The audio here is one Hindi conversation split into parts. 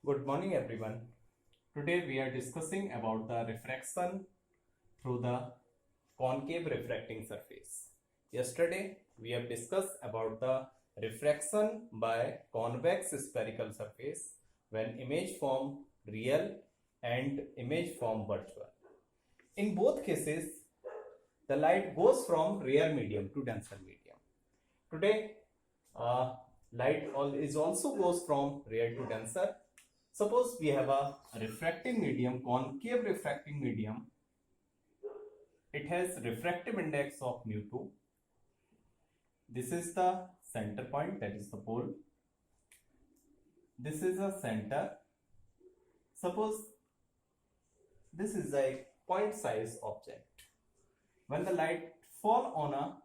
Good morning everyone. Today we are discussing about the refraction through the concave refracting surface. Yesterday we have discussed about the refraction by convex spherical surface when image form real and image form virtual. In both cases the light goes from rare medium to denser medium. Today light is also goes from rare to denser. Suppose we have a refracting medium, concave refracting medium. It has refractive index of mu2. This is the center point, that is the pole. This is a center. Suppose this is a point size object. When the light fall on a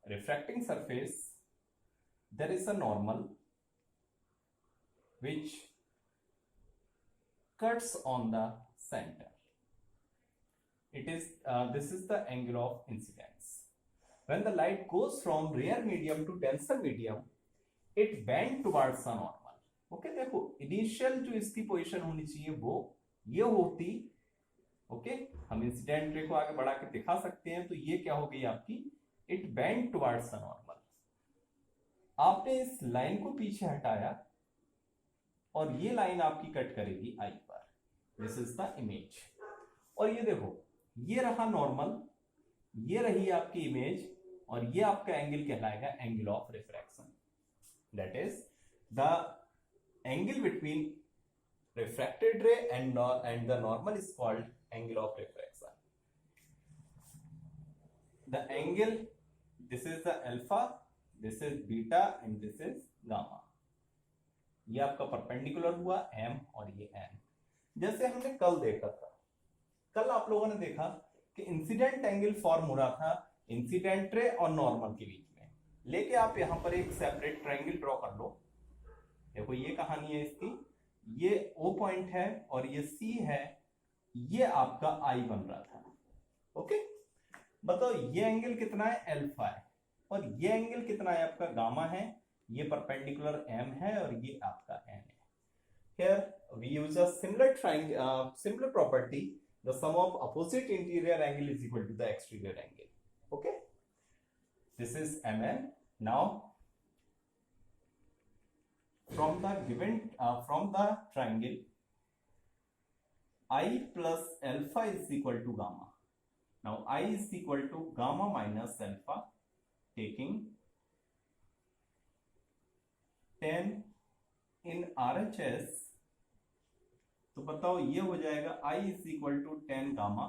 refracting surface, there is a normal which cuts on the center. It is this is the angle of incidence. When the light goes from rare medium to denser medium, it bend towards the normal. Okay देखो इनिशियल जो इसकी पोजीशन होनी चाहिए वो ये होती. ओके हम इंसिडेंट रे को आगे बढ़ा के दिखा सकते हैं. तो ये क्या हो गई आपकी, it bend towards the normal. आपने इस लाइन को पीछे हटाया और ये लाइन आपकी कट करेगी आई पर. This is the image. और ये देखो ये रहा नॉर्मल, ये रही आपकी इमेज और ये आपका एंगल कहलाएगा angle of refraction. That is the angle between refracted रे and the normal is called angle of refraction. The angle, this is the alpha, this is beta and this is gamma. ये आपका परपेंडिकुलर हुआ m और ये n. जैसे हमने कल देखा था, कल आप लोगों ने देखा कि इंसिडेंट एंगल फॉर्म हो रहा था इंसिडेंट रे और नॉर्मल के बीच में. लेके आप यहां पर एक सेपरेट ट्रायंगल ड्रॉ कर लो. देखो ये कहानी है इसकी, ये O पॉइंट है और ये C है, ये आपका I बन रहा था. ओके बताओ ये एंगल कितना है, अल्फा है, और ये एंगल कितना है आपका, गामा है. ये परपेंडिकुलर m है और ये आपका n है. Here we use a similar triangle, similar property. The sum of opposite interior angle is equal to the exterior angle. Okay, this is mn. Now from the given from the triangle I plus alpha is equal to gamma. Now I is equal to gamma minus alpha, taking 10 in RHS. तो बताओ ये हो जाएगा I is equal to 10 gamma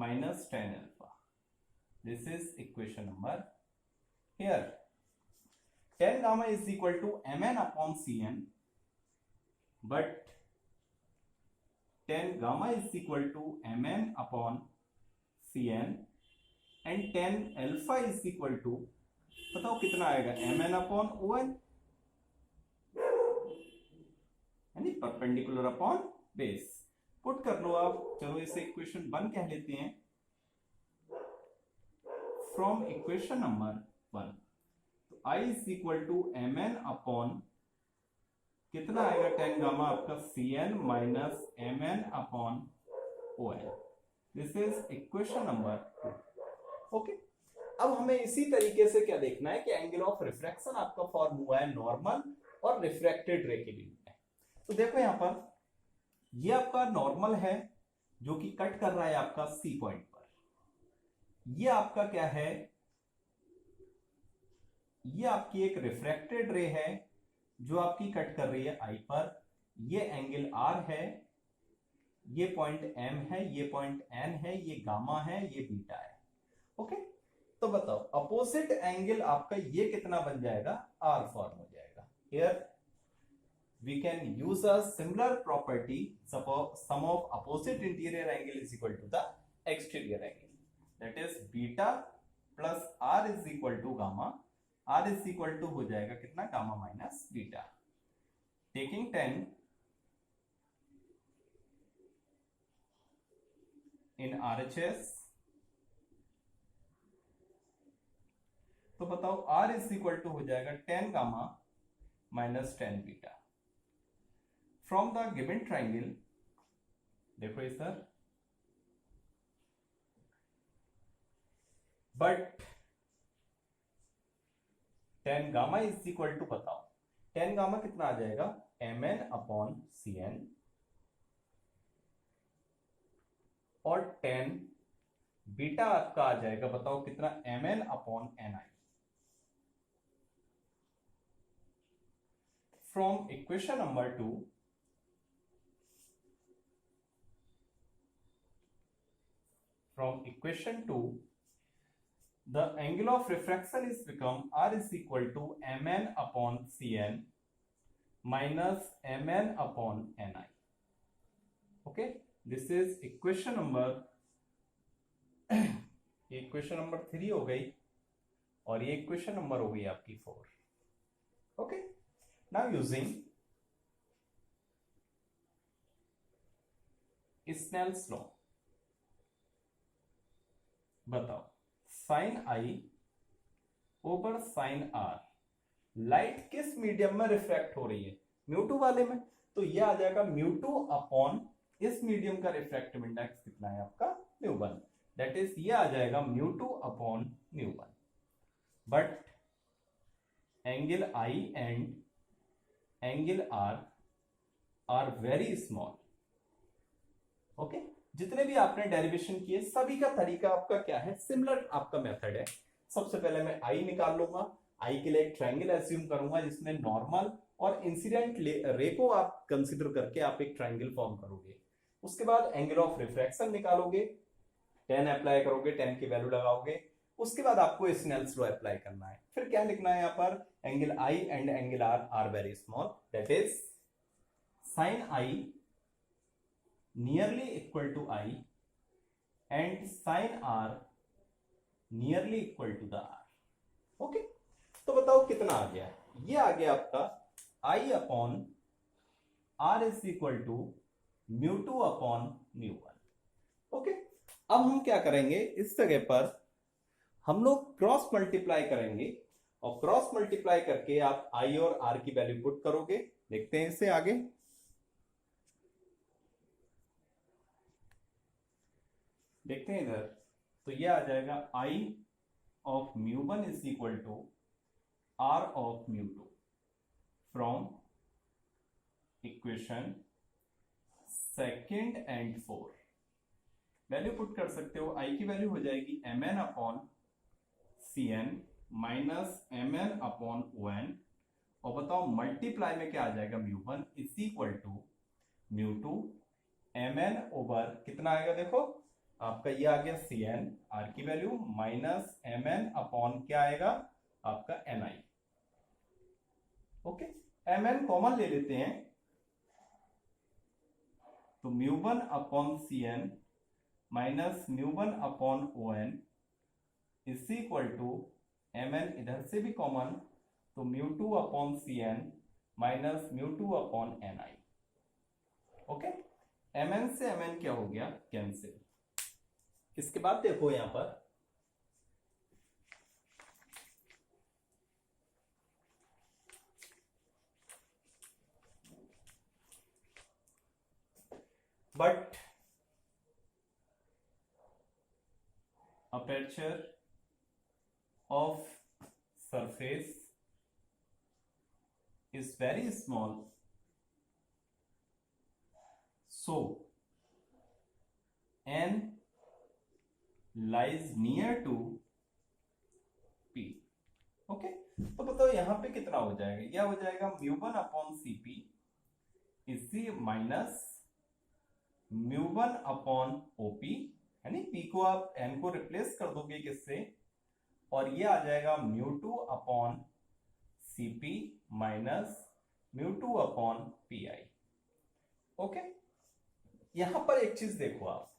minus 10 alpha. This is equation number. Here 10 gamma is equal to mn upon cn, but 10 gamma is equal to mn upon cn and 10 alpha is equal to, बताओ कितना आएगा, mn upon on यानी परपेंडिकुलर अपॉन बेस. पुट कर लो आप. चलो इसे इक्वेशन 1 कह लेते हैं. फ्रॉम इक्वेशन नंबर 1 तो I is equal to mn upon कितना आएगा, 10 गामा आपका cn minus mn upon on. This is equation number 2. Okay अब हमें इसी तरीके से क्या देखना है कि एंगल ऑफ रिफ्रैक्शन आपका फॉर्म हुआ है नॉर्मल और रिफ्रैक्टेड रे के बीच में. तो देखो यहां पर ये आपका नॉर्मल है जो कि कट कर रहा है आपका C पॉइंट पर. ये आपका क्या है, ये आपकी एक रिफ्रैक्टेड रे है जो आपकी कट कर रही है I पर. ये एंगल R है, ये पॉइंट M है, ये पॉइंट N है, ये गामा है, ये बीटा है. ओके तो बताओ अपोजिट एंगल आपका ये कितना बन जाएगा, R फॉर्म हो जाएगा. Here we can use a similar property. Suppose sum of opposite interior angle is equal to the exterior angle. That is beta plus r is equal to gamma. R is equal to हो जाएगा कितना, gamma minus beta. Taking 10 in RHS. तो बताओ R is equal to हो जाएगा 10 gamma minus 10 beta. From the given triangle, देखो ये sir, but ten gamma is equal to, बताओ टेन गामा कितना आ जाएगा, mn अपॉन cn, और टेन बीटा आपका आ जाएगा, बताओ कितना, mn upon ni। From equation number 2, from equation 2, the angle of refraction is become r is equal to mn upon cn minus mn upon ni। okay, this is equation number equation number 3 हो गई, और ये इक्वेशन नंबर हो गई आपकी 4। Okay, now using Snell's law, बताओ साइन आई ओवर साइन आर, लाइट किस मीडियम में रिफ्रैक्ट हो रही है, म्यू2 वाले में, तो ये आ जाएगा म्यू2 अपॉन इस मीडियम का रिफ्रैक्टिव इंडेक्स कितना है आपका, म्यू1, दैट इज ये आ जाएगा mu upon mu. But angle I and angle are are very small. Okay, जितने भी आपने डेरिवेशन किए सभी का तरीका आपका क्या है, सिमिलर आपका मेथड है। सबसे पहले मैं आई निकाल लूंगा, आई के लिए एक ट्रायंगल एज्यूम करूंगा जिसमें नॉर्मल और इंसिडेंट रे को आप कंसीडर करके आप एक ट्रायंगल फॉर्म करोगे। उसके बाद एंगल ऑफ रिफ्रैक्शन निकालोगे, 10 अप्लाई करोगे, 10 की वैल्यू लगाओगे, उसके बाद आपको स्नेल्स लॉ अप्लाई करना है। फिर क्या लिखना है यहाँ पर, angle I and angle are are very small, that is sine I nearly equal to I and sin R nearly equal to the R। Okay, तो बताओ कितना आ गया, ये आ गया आपका I upon R is equal to mu upon mu. Okay, अब हम क्या करेंगे, इस जगह पर हम लोग क्रॉस मल्टीप्लाई करेंगे, और क्रॉस मल्टीप्लाई करके आप I और R की वैल्यू पुट करोगे। देखते हैं इससे आगे, देखते हैं इधर, तो ये आ जाएगा I of mu is equal to R of mu from equation 2 and 4। Value put कर सकते हो, I की वैल्यू हो जाएगी mn upon cn minus mn upon on, और बताओ मल्टीप्लाई में क्या आ जाएगा, mu is equal to mu mn over कितना आएगा, देखो आपका ये आ गया cn r की वैल्यू माइनस mn अपॉन क्या आएगा आपका ni। ओके, mn कॉमन ले लेते हैं, तो mu upon cn minus mu upon on is equal to mn इधर से भी कॉमन, तो mu upon cn minus mu upon ni। Okay, mn से mn क्या हो गया, कैंसिल। इसके बाद देखो यहां पर but aperture of surface is very small, so n lies near to P। Okay, तो बताओ यहां पे कितना हो जाएगा, यह हो जाएगा म्यू1 अपॉन Cp इसी माइनस म्यू1 अपॉन OP, यानी P को आप n को रिप्लेस कर दोगे किससे, और ये आ जाएगा mu upon Cp minus mu upon Pi। Okay, यहां पर एक चीज देखो आप,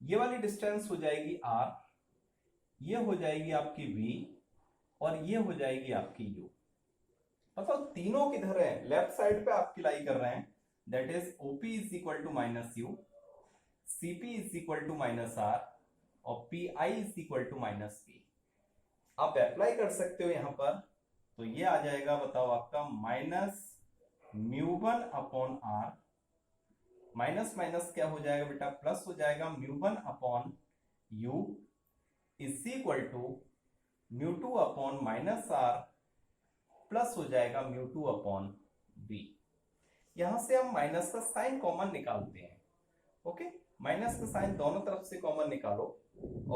ये वाली डिस्टेंस हो जाएगी r, ये हो जाएगी आपकी v, और ये हो जाएगी आपकी u। मतलब तीनों किधर है, लेफ्ट साइड पे आपकी लाई कर रहे हैं, that is OP is equal to minus u, Cp is equal to minus r, और Pi is equal to minus p। आप अप्लाई कर सकते हो यहां पर, तो ये आ जाएगा, बताओ आपका minus mu upon r minus minus क्या हो जाएगा बेटा, प्लस हो जाएगा, mu upon u is equal to mu upon minus r plus हो जाएगा म्यू2 अपॉन बी। यहां से हम माइनस का साइन कॉमन निकालते हैं। ओके, माइनस का साइन दोनों तरफ से कॉमन निकालो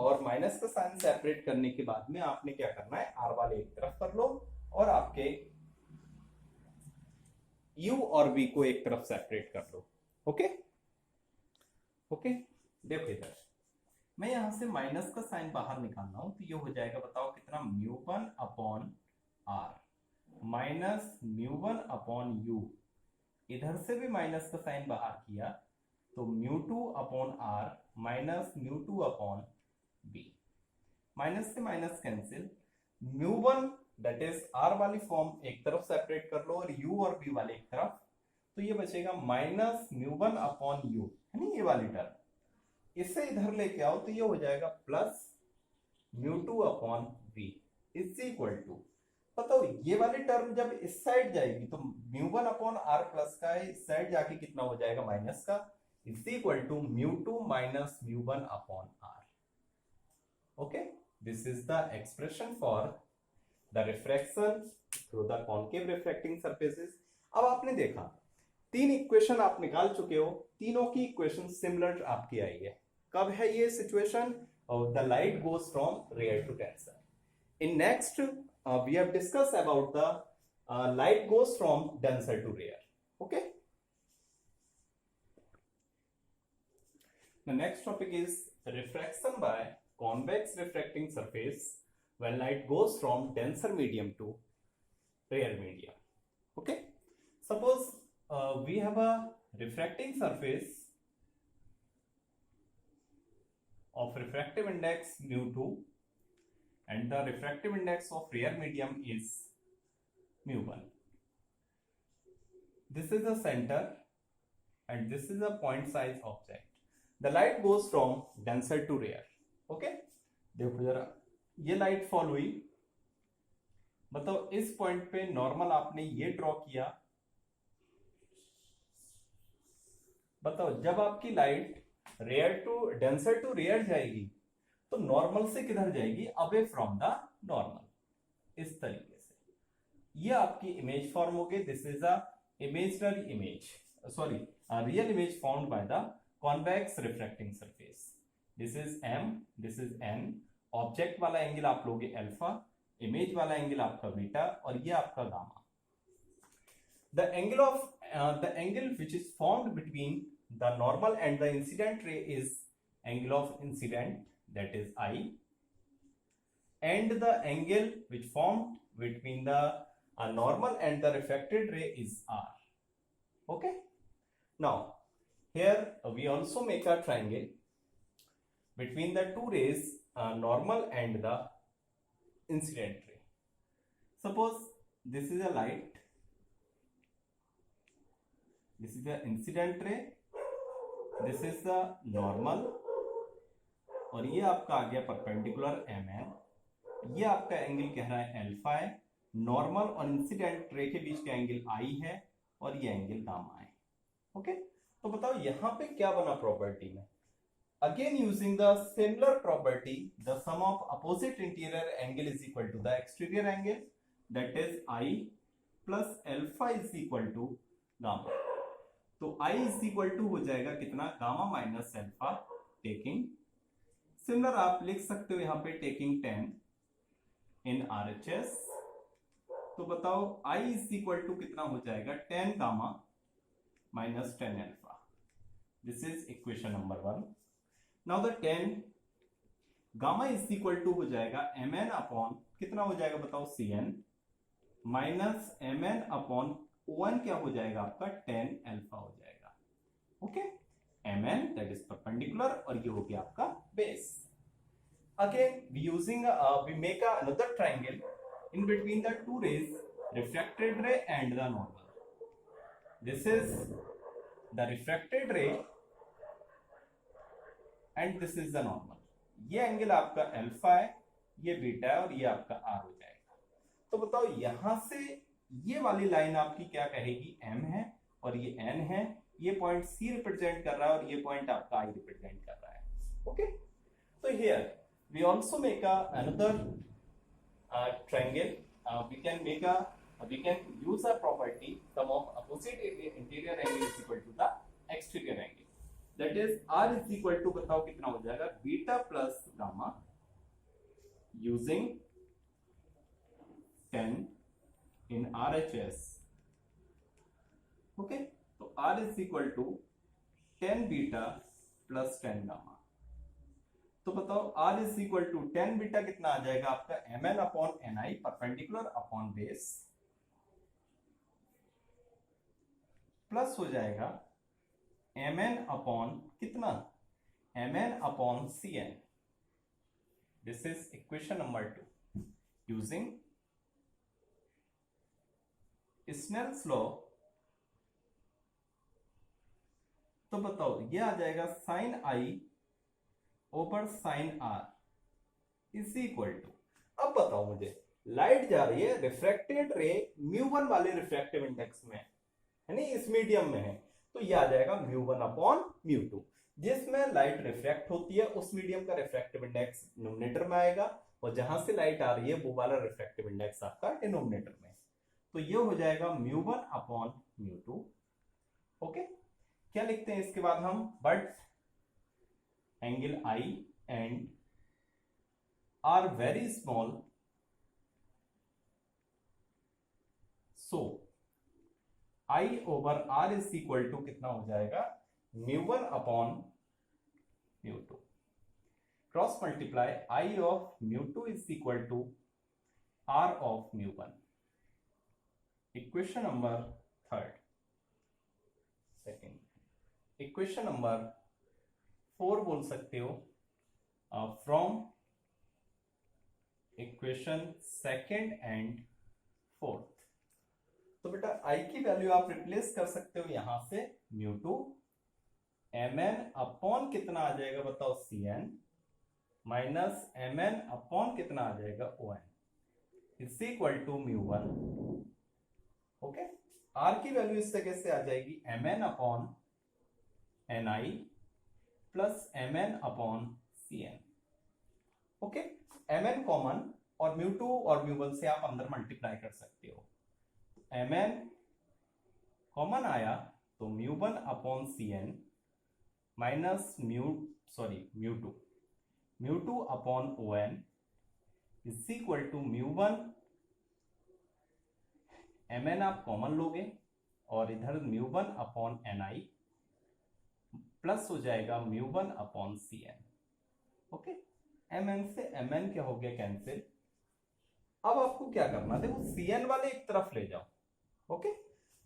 और माइनस का साइन सेपरेट करने के बाद में आपने क्या करना है, आर वाले एक तरफ कर लो और आपके u और v को एक तरफ सेपरेट कर लो। ओके ओके, देखो इधर मैं यहां से माइनस का साइन बाहर निकाल रहा हूं तो ये हो जाएगा, बताओ कितना, mu upon r minus mu upon u. इधर से भी माइनस का साइन बाहर किया तो mu upon r minus mu upon b. Minus से minus cancel, mu that is r वाली फॉर्म एक तरफ सेपरेट कर लो और u और b वाले एक तरफ, तो ये बचेगा माइनस म्यू1 अपॉन यू, है ना ये वाली टर्म। इसे इधर लेके आओ तो ये हो जाएगा plus mu upon b is equal to, बताओ ये वाली टर्म जब इस साइड जाएगी तो म्यू1 अपॉन आर प्लस का इस साइड जाके कितना हो जाएगा, माइनस का, is equal to mu minus mu upon r. Okay, this is the expression for the refraction through the concave refracting surfaces. अब आपने देखा तीन इक्वेशन आप निकाल चुके हो, तीनों की इक्वेशन सिमिलर आपकी आई है। कब है ये situation, the light goes from rare to denser. In next we have discuss about the light goes from denser to rare. Okay, the next topic is refraction by convex refracting surface when light goes from denser medium to rare medium. Okay, suppose we have a refracting surface of refractive index mu2 and the refractive index of rare medium is mu1. This is the center and this is a point size object. The light goes from denser to rare. Okay, देखो जरा ये लाइट फॉल हुई, बताओ इस पॉइंट पे नॉर्मल आपने ये ड्रॉ किया, बताओ जब आपकी light rare to denser to rare जाएगी तो नॉर्मल से किधर जाएगी, अवे फ्रॉम द नॉर्मल, इस तरीके से। ये आपकी इमेज फॉर्म हो गई। This is a imaginary image, sorry real image found by the convex refracting surface. This is m, this is n। Object वाला एंगल आप लोगे अल्फा, इमेज वाला एंगल आपका बीटा और ये आपका gamma. The angle which is formed between the normal and the incident ray is angle of incident, that is I, and the angle which formed between the normal and the refracted ray is R. Okay, now here we also make a triangle between the two rays, normal and the incident ray. Suppose this is a light, this is the incident ray, this is the normal और ये आपका आ गया परपेंडिकुलर mn। ये आपका एंगल कह रहा है अल्फा है, नॉर्मल और इंसिडेंट रे के बीच का एंगल I है और ये एंगल गामा है। ओके, तो बताओ यहां पे क्या बना प्रॉपर्टी में, again using the similar property, the sum of opposite interior angle is equal to the exterior angle, that is I plus alpha is equal to gamma. तो I इज इक्वल टू हो जाएगा कितना, gamma minus alpha, taking similar आप लिख सकते हो यहां पे टेकिंग 10 इन RHS। तो बताओ I इज इक्वल टू कितना हो जाएगा, 10 gamma minus 10 alpha. This is equation number 1। Now the 10 gamma is equal to हो जाएगा mn अपॉन कितना हो जाएगा बताओ, Cn minus mn upon O1 क्या हो जाएगा आपका, 10 अल्फा हो जाएगा। Okay, mn that is perpendicular और ये हो गया आपका base. Again we make another triangle in between the two rays, refracted ray and the normal. This is the refracted ray and this is the normal. ये एंगल आपका अल्फा है, ये बीटा है और ये आपका आर हो जाएगा। तो बताओ यहां से ये वाली लाइन आपकी क्या कहेगी, m है और ये n है, ये पॉइंट सी रिप्रेजेंट कर रहा है और ये पॉइंट आपका आई रिप्रेजेंट कर रहा है. ओके, तो here we also make another triangle. We can use a property sum of opposite interior angle is equal to the exterior angle. That is R is equal to, बताओ कितना हो जाएगा, beta plus gamma using 10 in RHS. ओके, तो R is equal to 10 beta plus 10 gamma. तो बताओ R is equal to 10 beta कितना आ जाएगा आपका, mn upon ni perpendicular upon base, plus हो जाएगा mn अपॉन कितना, mn upon cn. This is equation number 2 using Snell's law. तो बताओ ये आ जाएगा sine I over sine R is equal to, अब बताओ मुझे, लाइट जा रही है रिफ्रैक्टेड रे μ1 वाले रिफ्रैक्टिव इंडेक्स में है नहीं, इस मीडियम में है, तो ये आ जाएगा μ1 अपॉन μ2. जिसमें लाइट रिफ्रैक्ट होती है उस मीडियम का रिफ्रैक्टिव इंडेक्स डिनोमिनेटर में आएगा, और जहां से लाइट आ रही है वो वाला रिफ्रैक्टिव इंडेक्स आपका डिनोमिनेटर में. तो ये हो जाएगा μ1 अपॉन μ2. ओके, क्या लिखते हैं इसके बाद हम, but angle I and are very small, so I over R is equal to कितना हो जाएगा, μ1 अपॉन μ2. Cross multiply I of μ2 is equal to R of μ1. Equation number 3. Second equation number 4 बोल सकते हो, from equation 2nd and 4th. तो बेटा I की वैल्यू आप रिप्लेस कर सकते हो यहां से, μ2 mn अपॉन कितना आ जाएगा बताओ, cn माइनस mn अपॉन कितना आ जाएगा, on is equal to μ1. Okay, R की वैल्यू इससे कैसे आ जाएगी, mn upon ni plus mn upon cn. Okay, mn common और μ2 और μ1 से आप अंदर मल्टीप्लाई कर सकते हो. mn कॉमन आया तो μ1 upon cn minus μ2 upon on is equal to μ1 mn आप कॉमन लोगे और इधर μ1 अपॉन ni प्लस हो जाएगा μ1 अपॉन cn. ओके, mn से mn क्या हो गया, कैंसिल. अब आपको क्या करना, देखो cn वाले एक तरफ ले जाओ. ओके,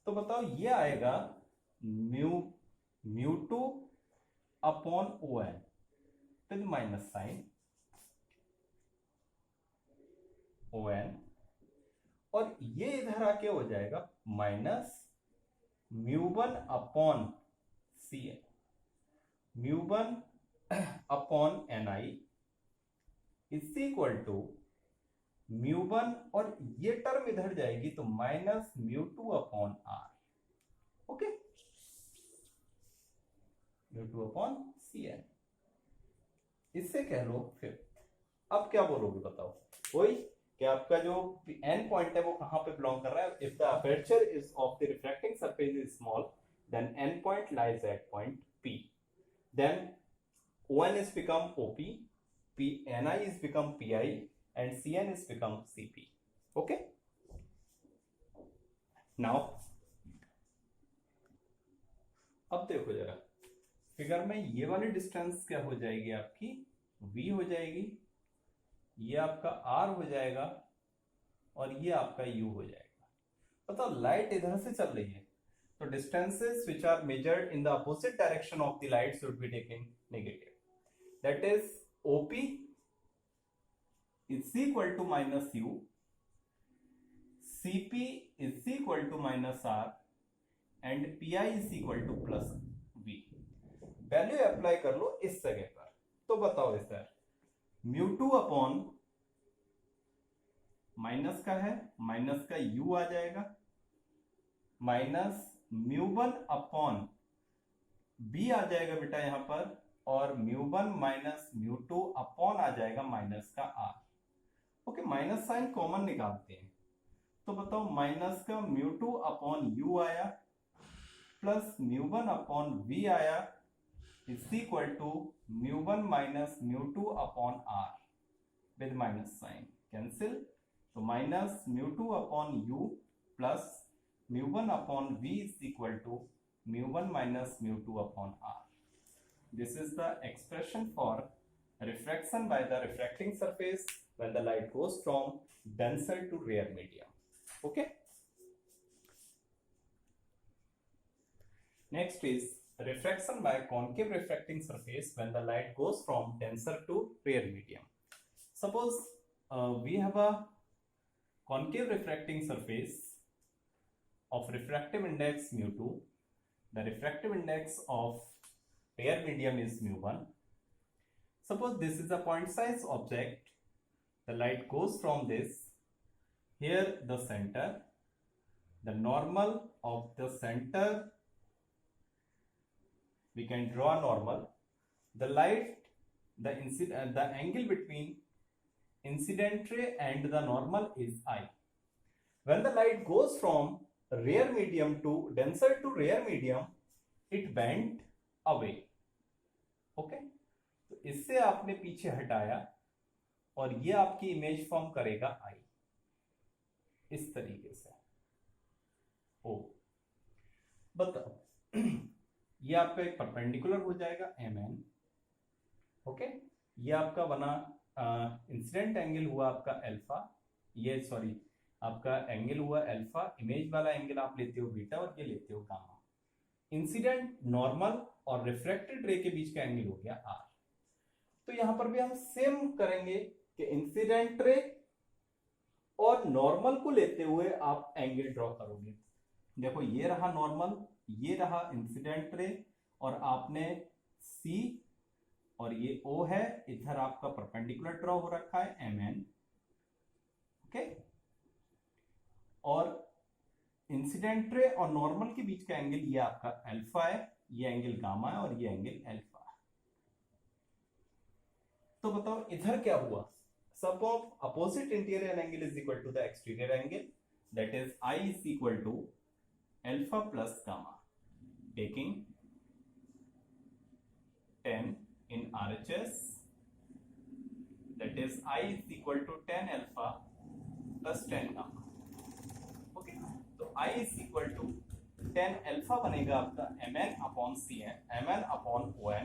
तो बताओ ये आएगा μ2 upon on with minus sign on, और ये इधर आके हो जाएगा minus μ1 upon cn, μ1 upon ni is equal to μ1, और ये टर्म इधर जाएगी तो minus μ2 upon r. Okay, μ2 upon cn, इससे कह लो. फिर अब क्या बोलोगे बताओ, वही कि आपका जो एन पॉइंट है वो कहां पे बिलोंग कर रहा है. If the aperture is of the refracting surface is small then N point lies at point P. Then ON is become OP, NI is become PI, and CN is become CP. Okay? Now, अब देखो जरा फिगर में ये वाली डिस्टेंस क्या हो जाएगी आपकी, V हो जाएगी, ये आपका R हो जाएगा, और ये आपका U हो जाएगा. बताओ लाइट इधर से चल रही है, so distances which are measured in the opposite direction of the light should be taken negative. That is OP is equal to minus U, CP is equal to minus R, and PI is equal to plus V. Value apply कर लो इस जगह पर. तो बताओ सर, μ2 अपॉन माइनस का है, माइनस का U आ जाएगा, माइनस μ1 अपॉन b आ जाएगा बेटा यहाँ पर, और μ1 माइनस μ2 अपॉन आ जाएगा माइनस का r। Okay, minus sign common निकालते हैं, तो बताओ माइनस का μ2 अपॉन u आया प्लस μ1 अपॉन v आया is equal to μ1 minus μ2 upon r with minus sign cancel, तो minus μ2 upon u plus μ1 upon v is equal to μ1 minus μ2 upon r. This is the expression for refraction by the refracting surface when the light goes from denser to rare medium. Okay. Next is refraction by concave refracting surface when the light goes from denser to rare medium. Suppose we have a concave refracting surface of refractive index μ2. The refractive index of rare medium is μ1. Suppose this is a point size object. The light goes from this. Here the center. The normal of the center. We can draw a normal. The light, the angle between incident ray and the normal is I. When the light goes from rare medium to denser to rare medium, it bent away. Okay, तो इससे आपने पीछे हटाया और ये आपकी इमेज फॉर्म करेगा आई इस तरीके से। ओ बताओ, ये आपका एक परपेंडिकुलर हो जाएगा mn। ओके, ये आपका बना इंसिडेंट एंगल हुआ आपका अल्फा, ये सॉरी आपका एंगल हुआ अल्फा, इमेज वाला एंगल आप लेते हो बीटा और ये लेते हो गामा। इंसिडेंट, नॉर्मल और रिफ्लेक्टेड रे के बीच का एंगल हो गया आर। तो यहां पर भी हम सेम करेंगे कि इंसिडेंट रे और नॉर्मल को लेते हुए आप एंगल ड्रॉ करोगे। देखो ये रहा नॉर्मल, ये रहा इंसिडेंट रे, और आपने सी और ये ओ है, इधर आपका परपेंडिकुलर ड्रॉ हो रखा है mn। ओके, और इंसिडेंट रे और नॉर्मल के बीच का एंगल ये आपका अल्फा है, ये एंगल गामा है और ये एंगल अल्फा है। तो बताओ इधर क्या हुआ? Sum of opposite interior angle is equal to the exterior angle, that is I is equal to alpha plus gamma, taking 10 in RHS, that is I is equal to 10 alpha plus 10 gamma। Okay, तो I is equal to 10 alpha बनेगा आपका mn upon cn, mn upon on